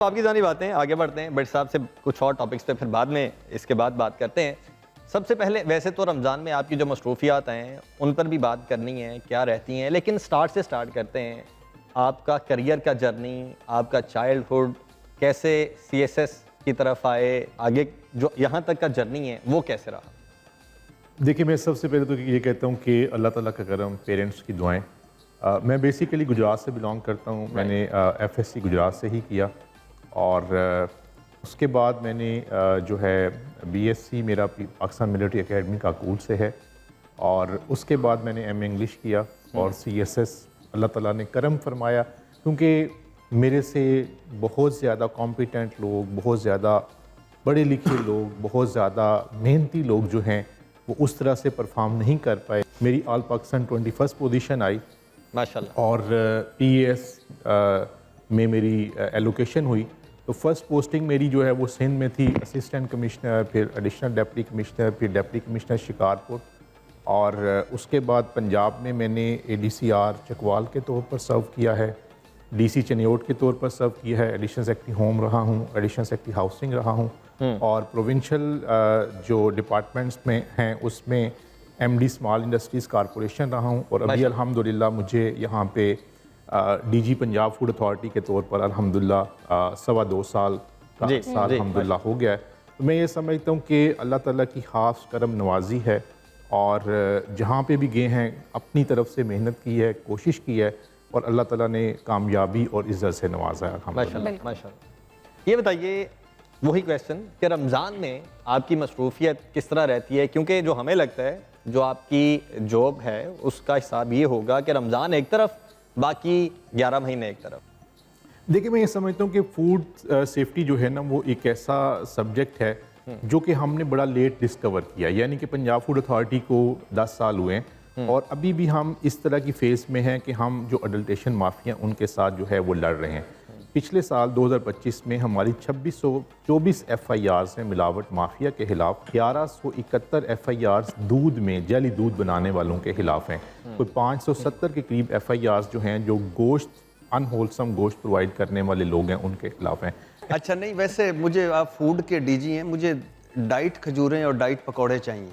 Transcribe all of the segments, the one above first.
तो आपकी जानी बातें आगे बढ़ते हैं, बट साहब से कुछ और टॉपिक्स पे फिर बाद में इसके बाद बात करते हैं। सबसे पहले वैसे तो रमज़ान में आपकी जो मसरूफियात हैं उन पर भी बात करनी है, क्या रहती हैं, लेकिन स्टार्ट से स्टार्ट करते हैं। आपका करियर का जर्नी, आपका चाइल्डहुड, कैसे CSS की तरफ आए, आगे जो यहाँ तक का जर्नी है वो कैसे रहा? देखिए, मैं सबसे पहले तो ये कहता हूँ कि अल्लाह ताला का करम, पेरेंट्स की दुआएं। मैं बेसिकली गुजरात से बिलोंग करता हूँ। मैंने FSC गुजरात से ही किया और उसके बाद मैंने जो है BSc मेरा पाकिस्तान मिलिट्री एकेडमी काकूल से है और उसके बाद मैंने MA इंग्लिश किया और CSS अल्लाह ताला ने करम फरमाया, क्योंकि मेरे से बहुत ज़्यादा कॉम्पिटेंट लोग, बहुत ज़्यादा पढ़े लिखे लोग, बहुत ज़्यादा मेहनती लोग जो हैं वो उस तरह से परफॉर्म नहीं कर पाए। मेरी ऑल पाकिस्तान 21st पोजीशन आई माशाल्लाह। और PES में मेरी एलोकेशन हुई। तो फर्स्ट पोस्टिंग मेरी जो है वो सिंध में थी, असिस्टेंट कमिश्नर, फिर एडिशनल डिप्टी कमिश्नर, फिर डिप्टी कमिश्नर शिकारपुर, और उसके बाद पंजाब में मैंने ADCR चकवाल के तौर पर सर्व किया है, DC चनियोट के तौर पर सर्व किया है, एडिशनल सेक्रेटरी होम रहा हूँ, एडिशनल सेक्रेटरी हाउसिंग रहा हूँ और प्रोविंशियल जो डिपार्टमेंट्स में हैं उसमें MD स्मॉल इंडस्ट्रीज़ कॉरपोरेशन रहा हूँ और अभी अल्हम्दुलिल्लाह मुझे यहाँ पे DG पंजाब फूड अथॉरिटी के तौर पर अल्हम्दुलिल्लाह 2.25 साल का साल अल्हम्दुलिल्लाह हो गया है। तो मैं ये समझता हूँ कि अल्लाह ताला की ख़ास करम नवाजी है और जहाँ पे भी गए हैं अपनी तरफ से मेहनत की है, कोशिश की है और अल्लाह ताला ने कामयाबी और इज़्ज़त से नवाजा है अल्हम्दुलिल्लाह। माशाल्लाह। ये बताइए वही क्वेश्चन कि रमज़ान में आपकी मसरूफियत किस तरह रहती है, क्योंकि जो हमें लगता है जो आपकी जॉब है उसका हिसाब ये होगा कि रमज़ान एक तरफ, बाकी 11 महीने एक तरफ। देखिए, मैं ये समझता हूँ कि फूड सेफ्टी जो है ना वो एक ऐसा सब्जेक्ट है जो कि हमने बड़ा लेट डिस्कवर किया, यानी कि पंजाब फूड अथॉरिटी को 10 साल हुए हैं और अभी भी हम इस तरह की फेज़ में हैं कि हम जो अडल्टेशन माफिया उनके साथ जो है वो लड़ रहे हैं। पिछले साल 2025 में हमारी 2624 FIRs हैं मिलावट माफिया के खिलाफ, 1171 FIRs दूध में जैली दूध बनाने वालों के खिलाफ हैं, कोई 570 के करीब FIRs जो हैं जो गोश्त अनहोलसम गोश्त प्रोवाइड करने वाले लोग हैं उनके खिलाफ हैं। अच्छा, नहीं वैसे मुझे, आप फूड के DG हैं, मुझे डाइट खजूरें और डाइट पकौड़े चाहिए।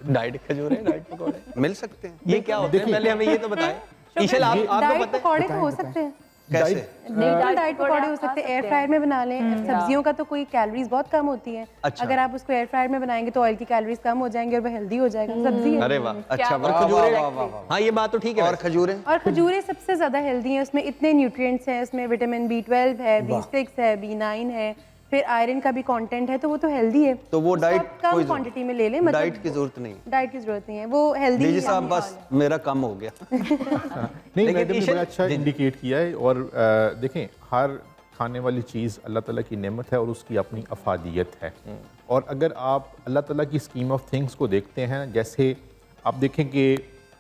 डाइट खजूरें, डाइट पकौड़े मिल सकते हैं? ये क्या होते हैं, पहले हमें ये तो बताएं। ईशल, आपको डाइट पता है? पकौड़े तो हो सकते हैं, कैसे? बिल्कुल डाइट पकौड़े हो सकते हैं। एयर फ्रायर में बना लें। सब्जियों का तो कोई कैलोरीज बहुत कम होती हैं। अच्छा। अगर आप उसको एयर फ्रायर में बनाएंगे तो ऑयल की कैलोरीज कम हो जाएंगी और वो हेल्दी हो जाएगा। सब्जी है। अरे वाह, अच्छा, और वाह, खजूरें, वाह, वाह, वाह। हाँ ये बात तो ठीक है। और खजूरें? और खजूरें सबसे ज्यादा हेल्दी हैं, उसमें इतने न्यूट्रिएंट्स हैं, उसमें विटामिन B12 है, B6 है, B9 है, फिर आयरन का भी कंटेंट है, तो वो तो हेल्दी है। तो वो उसको डाइट आप कम क्वांटिटी में ले लें, मतलब डाइट की जरूरत नहीं। डाइट की जरूरत नहीं है, वो हेल्दी DG साहब बस मेरा कम हो गया। नहीं, मैडम ने बड़ा अच्छा इंडिकेट किया है और देखें, हर खाने वाली चीज़ अल्लाह ताला की नेमत है और उसकी अपनी अफादियत है। और अगर आप अल्लाह ताला की स्कीम ऑफ थिंग्स को देखते हैं, जैसे आप देखें कि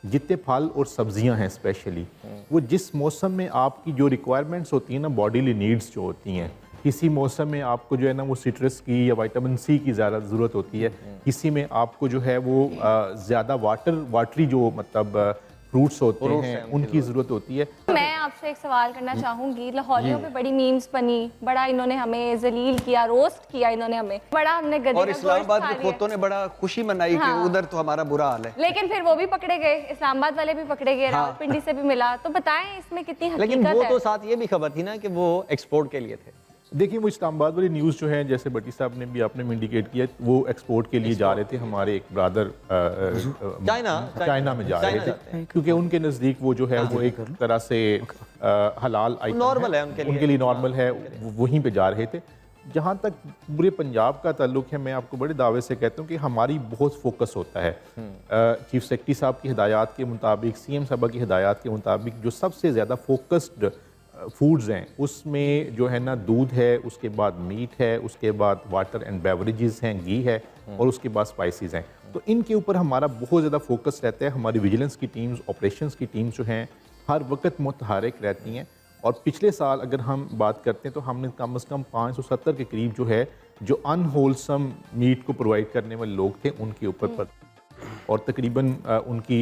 जितने फल और सब्जियां हैं स्पेशली, वो जिस मौसम में आपकी जो रिक्वायरमेंट्स होती हैं ना, बॉडीली नीड्स जो होती हैं, किसी मौसम में आपको जो है ना वो सिट्रस की या विटामिन C की ज़्यादा ज़रूरत होती है, किसी में आपको जो है वो ज़्यादा वाटरी जो मतलब फ्रूट्स होते हैं उनकी ज़रूरत होती है। मैं आपसे एक सवाल करना चाहूंगी। लाहौरियों पे बड़ी मीम्स बनी, बड़ा इन्होंने हमें जलील किया, रोस्ट किया इन्होंने हमें, बड़ा हमने गधे और का गोश्त इस्लामाबाद खा के लिया। खोतों ने बड़ा खुशी मनाई कि उधर तो हमारा बुरा हाल है। लेकिन फिर वो भी पकड़े गए, इस्लामाबाद वाले भी पकड़े गए, रावलपिंडी से भी मिला। तो बताएं इसमें कितनी लेकिन हकीकत वो है? तो साथ ये भी खबर थी ना कि वो एक्सपोर्ट के लिए थे। देखिए, वो इस्लामाबाद वाली न्यूज़ जो है, जैसे भट्टी साहब ने भी आपने इंडिकेट किया, वो एक्सपोर्ट के लिए जा रहे थे। हमारे एक ब्रदर चाइना में जा रहे थे, क्योंकि उनके नज़दीक वो जो है वो एक तरह से हलाल आइटम नॉर्मल है उनके लिए नॉर्मल है, वहीं पे जा रहे थे। जहाँ तक पूरे पंजाब का ताल्लुक है, मैं आपको बड़े दावे से कहता हूँ कि हमारी बहुत फोकस होता है चीफ सेक्रेटरी साहब की हिदायत के मुताबिक, CM साहब की हिदायत के मुताबिक, जो सबसे ज़्यादा फोकस्ड फूड्स हैं उसमें जो है ना दूध है, उसके बाद मीट है, उसके बाद वाटर एंड बेवरेजेस हैं, घी है और उसके बाद स्पाइसेस हैं। तो इनके ऊपर हमारा बहुत ज़्यादा फोकस रहता है। हमारी विजिलेंस की टीम्स, ऑपरेशंस की टीम्स जो हैं हर वक्त मुतहरिक रहती हैं। और पिछले साल अगर हम बात करते हैं तो हमने कम से कम 570 के करीब जो है जो अनहोलसम मीट को प्रोवाइड करने वाले लोग थे उनके ऊपर और तकरीबन उनकी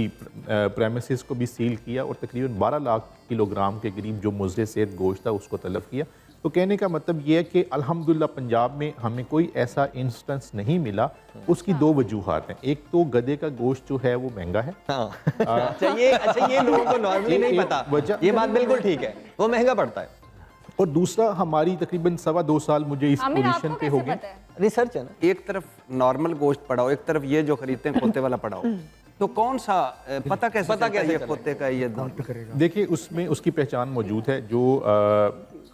प्रेमिसेस को भी सील किया और तकरीबन 12 लाख किलोग्राम के करीब जो मुज़र सेहत गोश्त था उसको तलब किया। तो कहने का मतलब ये है कि अल्हम्दुलिल्लाह पंजाब में हमें कोई ऐसा इंस्टेंस नहीं मिला। उसकी दो वजूहात हैं, एक तो गधे का गोश्त जो है वो महंगा है। हाँ अच्छा ये लोगों को नॉर्मली नहीं पता, ये बात बिल्कुल ठीक है, वो महंगा पड़ता है। और दूसरा हमारी तकरीबन 2.25 साल मुझे इस आमिर, पोजीशन आपको पे कैसे हो गए। पता है? रिसर्च है ना। एक तरफ नॉर्मल गोश्त पड़ाओ, एक तरफ ये जो खरीदते हैं खोते वाला पड़ाओ, तो कौन सा पता कैसे चलता है ये खोते का ये नॉर्मल? देखिए उसमें उसकी पहचान मौजूद है। जो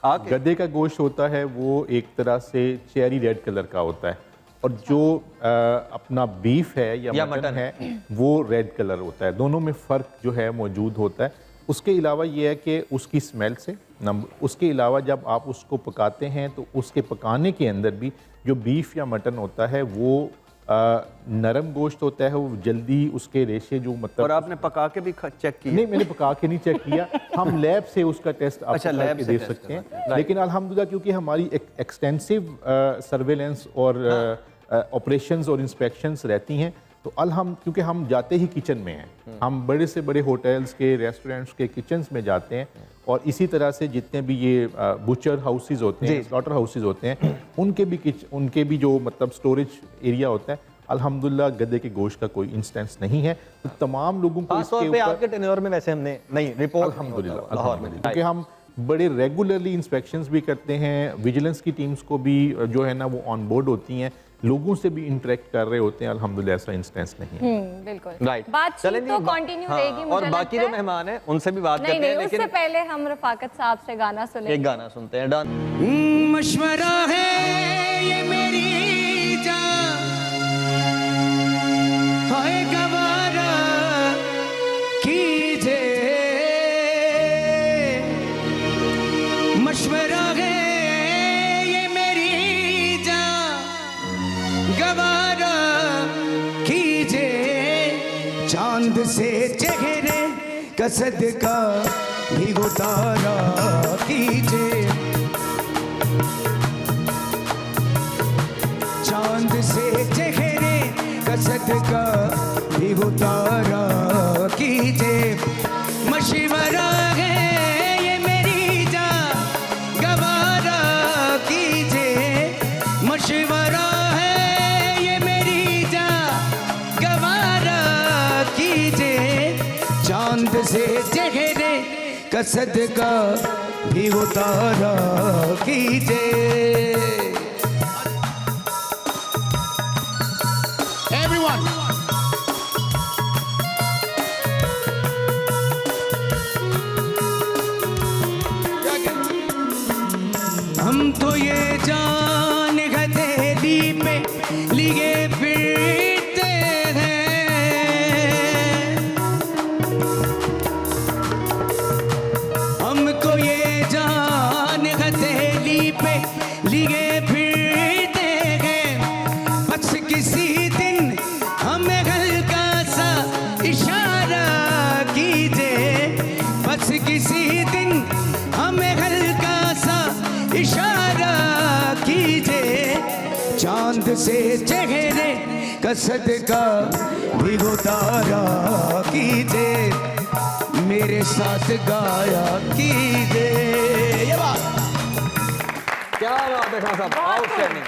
गधे का गोश्त होता है वो एक तरह से चेरी रेड कलर का होता है, और जो अपना बीफ है या मटन है वो रेड कलर होता है। दोनों में फ़र्क जो है मौजूद होता है। उसके अलावा ये है कि उसकी स्मेल से उसके अलावा जब आप उसको पकाते हैं तो उसके पकाने के अंदर भी जो बीफ या मटन होता है वो नरम गोश्त होता है, वो जल्दी उसके रेशे जो मतलब। और आपने पका के भी चेक किया? नहीं, मैंने पका के नहीं चेक किया। हम लैब से उसका टेस्ट आपको लैब करके से दे टेस्ट सकते हैं। लेकिन अल्हम्दुलिल्लाह क्योंकि हमारी एक्सटेंसिव सर्वेलेंस और ऑपरेशंस और इंस्पेक्शंस रहती हैं, तो क्योंकि हम जाते ही किचन में हैं, हम बड़े से बड़े होटल्स के रेस्टोरेंट्स के किचन्स में जाते हैं, और इसी तरह से जितने भी ये बुचर हाउसेस होते हैं, स्लॉटर हाउसेस होते हैं, उनके भी जो मतलब स्टोरेज एरिया होता है, अल्हम्दुलिल्लाह गधे के गोश्त का कोई इंस्टेंस नहीं है। तो तमाम लोगों को खासतौर पे आपके टेन्योर में वैसे हमने नहीं रिपोर्ट अल्हम्दुलिल्लाह लाहौर में क्योंकि हम बड़े रेगुलरली इंस्पेक्शंस भी करते हैं, विजिलेंस की टीम्स को भी जो है ना वो ऑन बोर्ड होती हैं, लोगों से भी इंटरेक्ट कर रहे होते हैं। अल्हम्दुलिल्लाह ऐसा इंस्टेंस नहीं है। बिल्कुल राइट। बातचीत तो कंटिन्यू रहेगी मुझे और बाकी लगता जो है। मेहमान हैं उनसे भी बात नहीं करते हैं, नहीं, उससे लेकिन पहले हम रफाकत साहब से गाना सुने। एक गाना सुनते हैं। डन। मशवरा है ये मेरी जान, हाय गवारा कीजे, मशवरा है ये मेरी जान, गवारा कीजे, चांद से चेहरे का सदका भी उतारा कीजे, चांद से चेहरे का सदका भी उतारा कीजे, मशवरा है ये मेरी जान, गवारा कीजे, मशवरा है ये मेरी जान, गवारा कीजे, चांद से चेहरे का सदका भी उतारा कीजे। Everyone. हम तो ये जान हथेली पे लिए फिरते हैं, हमको ये जान हथेली पे लिए फिरते हैं, बस किसी दिन हमें हल्का सा इशारा कीजिए, बस किसी दिन हमें हल्का सा इशारा कीजिए, चांद से चेहरे का सदका भी उतारा कीजिए, मेरे साथ गाया कीजिए। ये बात क्या बात है खान साहब, आउटस्टैंडिंग।